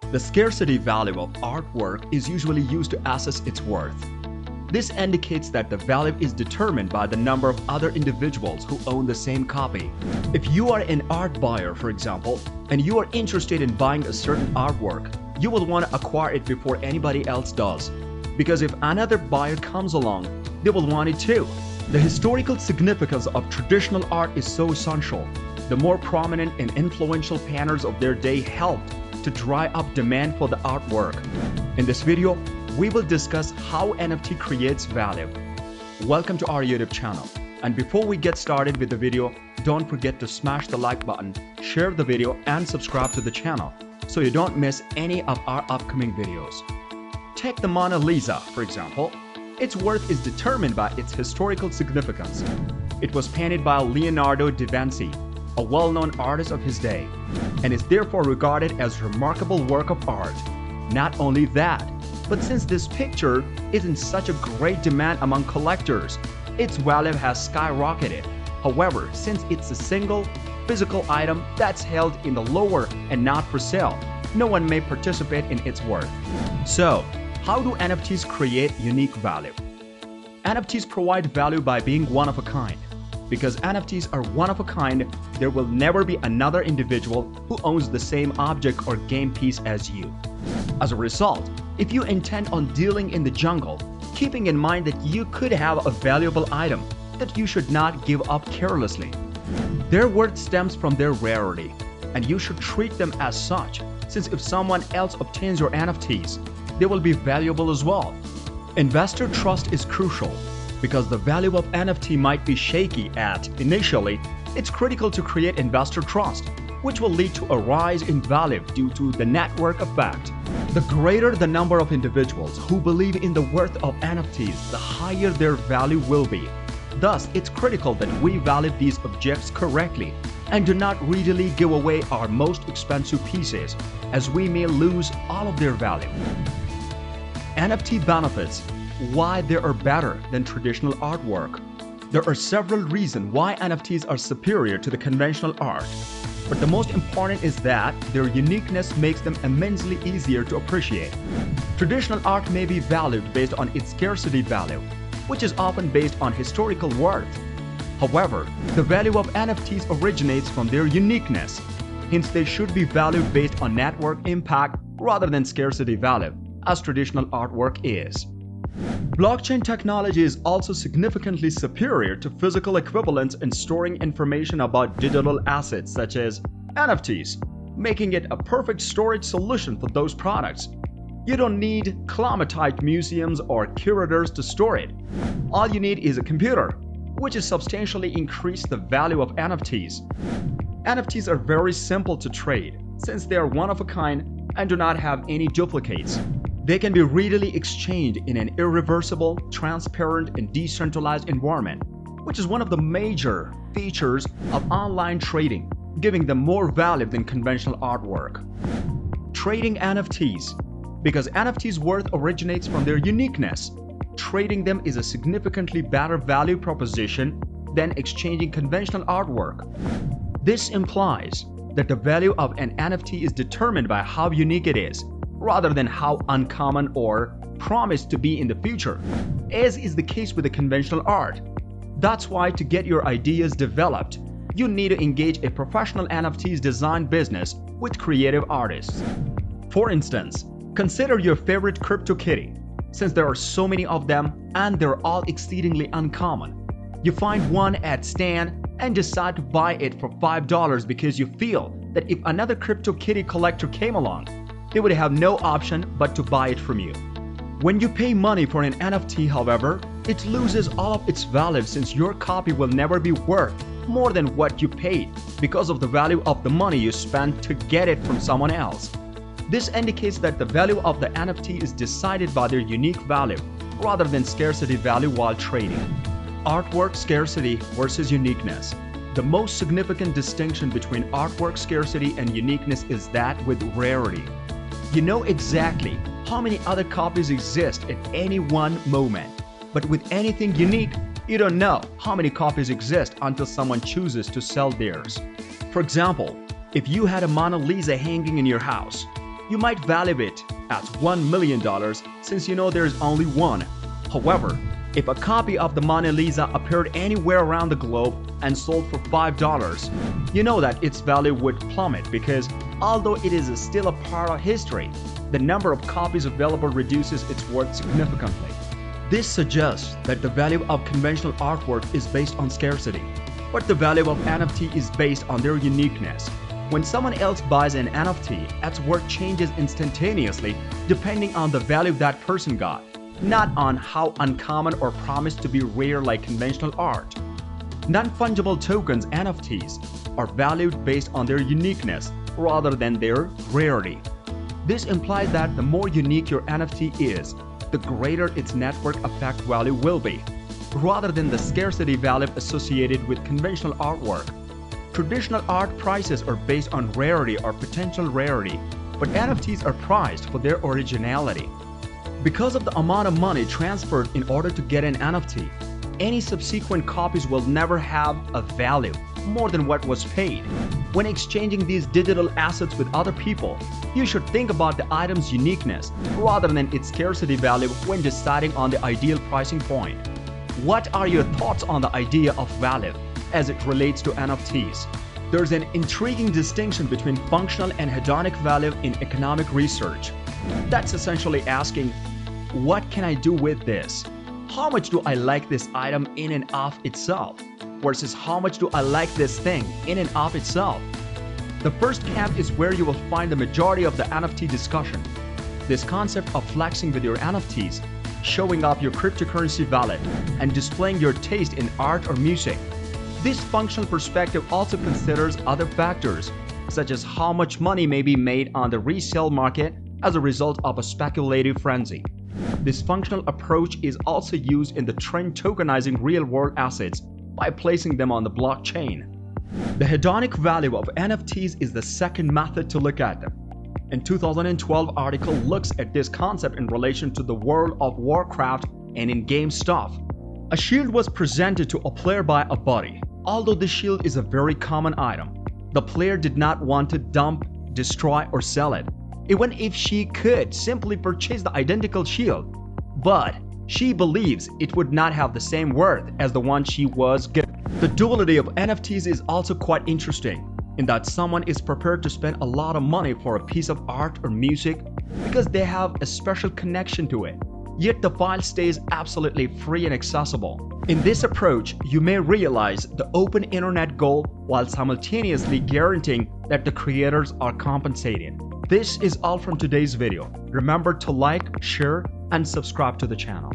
The scarcity value of artwork is usually used to assess its worth. This indicates that the value is determined by the number of other individuals who own the same copy. If you are an art buyer, for example, and you are interested in buying a certain artwork, you will want to acquire it before anybody else does. Because if another buyer comes along, they will want it too. The historical significance of traditional art is so essential. The more prominent and influential painters of their day helped to drive up demand for the artwork. In this video, we will discuss how NFT creates value. Welcome to our YouTube channel. And before we get started with the video, don't forget to smash the like button, share the video, and subscribe to the channel so you don't miss any of our upcoming videos. Take the Mona Lisa, for example. Its worth is determined by its historical significance. It was painted by Leonardo da Vinci, a well-known artist of his day, and is therefore regarded as a remarkable work of art. Not only that, but since this picture is in such a great demand among collectors, its value has skyrocketed. However, since it's a single, physical item that's held in the lower and not for sale, no one may participate in its worth. So, how do NFTs create unique value? NFTs provide value by being one of a kind. Because NFTs are one of a kind, there will never be another individual who owns the same object or game piece as you. As a result, if you intend on dealing in the jungle, keeping in mind that you could have a valuable item that you should not give up carelessly. Their worth stems from their rarity, and you should treat them as such, since if someone else obtains your NFTs, they will be valuable as well. Investor trust is crucial. Because the value of NFT might be shaky initially, it's critical to create investor trust, which will lead to a rise in value due to the network effect. The greater the number of individuals who believe in the worth of NFTs, the higher their value will be. Thus, it's critical that we value these objects correctly and do not readily give away our most expensive pieces, as we may lose all of their value. NFT benefits. Why they are better than traditional artwork. There are several reasons why NFTs are superior to the conventional art, but the most important is that their uniqueness makes them immensely easier to appreciate. Traditional art may be valued based on its scarcity value, which is often based on historical worth. However, the value of NFTs originates from their uniqueness, hence they should be valued based on network impact rather than scarcity value, as traditional artwork is. Blockchain technology is also significantly superior to physical equivalents in storing information about digital assets such as NFTs, making it a perfect storage solution for those products. You don't need climatized museums or curators to store it. All you need is a computer, which has substantially increased the value of NFTs. NFTs are very simple to trade since they are one of a kind and do not have any duplicates. They can be readily exchanged in an irreversible, transparent, and decentralized environment, which is one of the major features of online trading, giving them more value than conventional artwork. Trading NFTs. Because NFTs' worth originates from their uniqueness, trading them is a significantly better value proposition than exchanging conventional artwork. This implies that the value of an NFT is determined by how unique it is, rather than how uncommon or promised to be in the future, as is the case with the conventional art. That's why to get your ideas developed, you need to engage a professional NFTs design business with creative artists. For instance, consider your favorite crypto kitty. Since there are so many of them and they're all exceedingly uncommon, you find one at stand and decide to buy it for $5 because you feel that if another crypto kitty collector came along, they would have no option but to buy it from you. When you pay money for an NFT, however, it loses all of its value since your copy will never be worth more than what you paid because of the value of the money you spent to get it from someone else. This indicates that the value of the NFT is decided by their unique value rather than scarcity value while trading. Artwork scarcity versus uniqueness. The most significant distinction between artwork scarcity and uniqueness is that with rarity. You know exactly how many other copies exist at any one moment, but with anything unique, you don't know how many copies exist until someone chooses to sell theirs. For example, if you had a Mona Lisa hanging in your house, You might value it at $1 million since you know there is only one. However, if a copy of the Mona Lisa appeared anywhere around the globe and sold for $5, you know that its value would plummet because although it is still a part of history, the number of copies available reduces its worth significantly. This suggests that the value of conventional artwork is based on scarcity, but the value of NFT is based on their uniqueness. When someone else buys an NFT, its worth changes instantaneously depending on the value that person got, not on how uncommon or promised to be rare like conventional art. Non-fungible tokens (NFTs) are valued based on their uniqueness rather than their rarity. This implies that the more unique your NFT is, the greater its network effect value will be, rather than the scarcity value associated with conventional artwork. Traditional art prices are based on rarity or potential rarity, but NFTs are priced for their originality. Because of the amount of money transferred in order to get an NFT, any subsequent copies will never have a value more than what was paid. When exchanging these digital assets with other people, you should think about the item's uniqueness rather than its scarcity value when deciding on the ideal pricing point. What are your thoughts on the idea of value as it relates to NFTs? There's an intriguing distinction between functional and hedonic value in economic research. That's essentially asking, what can I do with this? How much do I like this item in and of itself? Versus how much do I like this thing in and of itself? The first camp is where you will find the majority of the NFT discussion. This concept of flexing with your NFTs, showing off your cryptocurrency wallet, and displaying your taste in art or music. This functional perspective also considers other factors, such as how much money may be made on the resale market as a result of a speculative frenzy. This functional approach is also used in the trend tokenizing real-world assets by placing them on the blockchain. The hedonic value of NFTs is the second method to look at them. In 2012 article looks at this concept in relation to the World of Warcraft and in-game stuff. A shield was presented to a player by a buddy. Although the shield is a very common item, the player did not want to dump, destroy, or sell it, even if she could simply purchase the identical shield. But she believes it would not have the same worth as the one she was given. The duality of NFTs is also quite interesting, in that someone is prepared to spend a lot of money for a piece of art or music because they have a special connection to it, yet the file stays absolutely free and accessible. In this approach, you may realize the open internet goal while simultaneously guaranteeing that the creators are compensated. This is all from today's video. Remember to like, share, and subscribe to the channel.